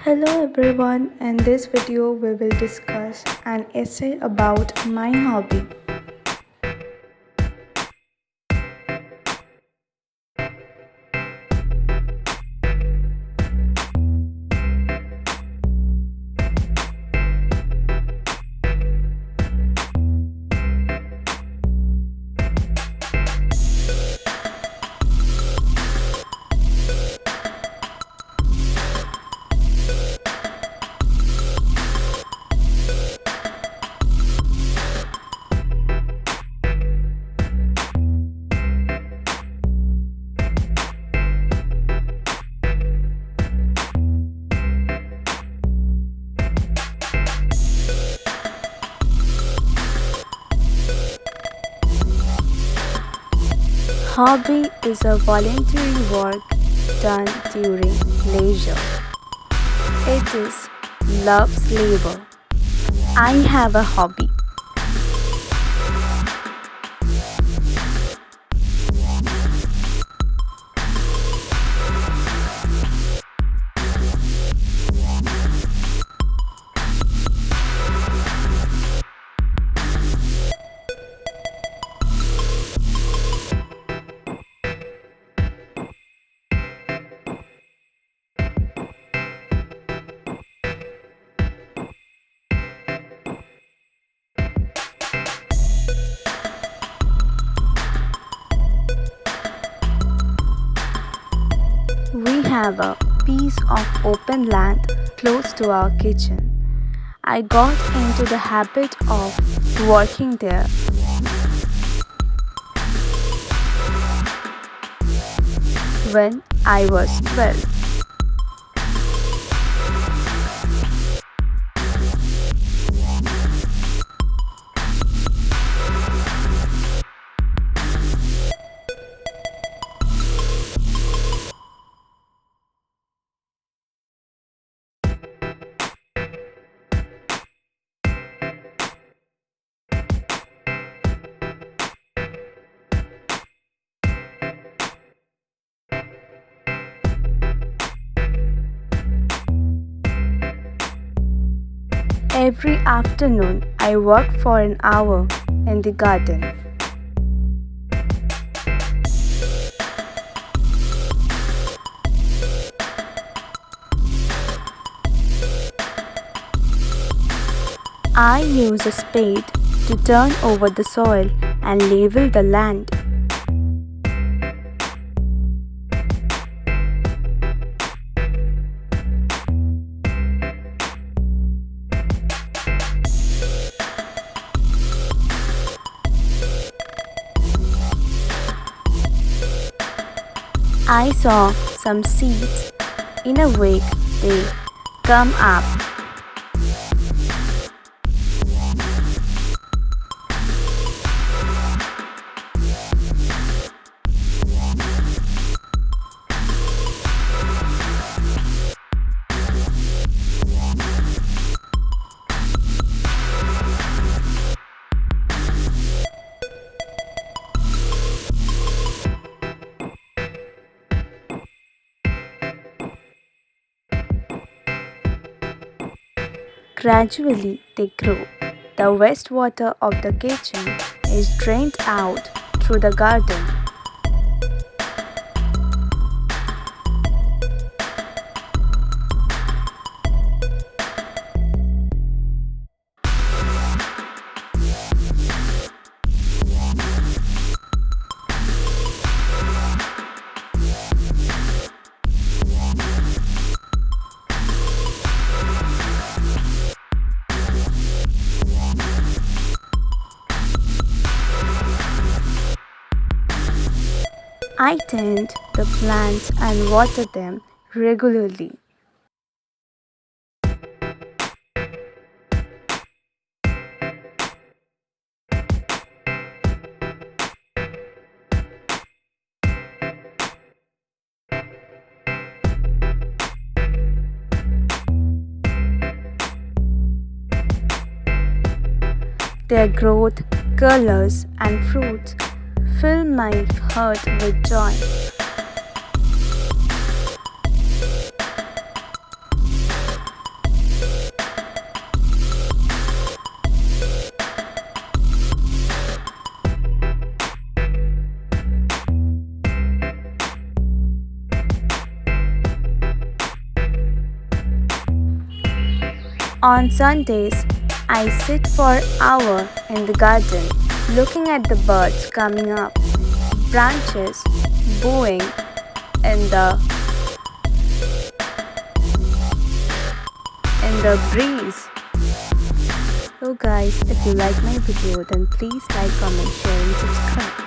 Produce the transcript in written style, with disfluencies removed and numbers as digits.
Hello everyone, in this video we will discuss an essay about my hobby. Hobby is a voluntary work done during leisure. It is love's labor. I have a hobby. We have a piece of open land close to our kitchen. I got into the habit of working there when I was 12. Every afternoon, I work for an hour in the garden. I use a spade to turn over the soil and level the land. I saw some seeds. In a week, they come up. Gradually, they grow. The wastewater of the kitchen is drained out through the garden. I tend the plants and water them regularly. Their growth, colors, and fruits fill my heart with joy. On Sundays, I sit for an hour in the garden looking at the birds coming up, branches bowing in the breeze. So guys, if you like my video then please like, comment, share and subscribe.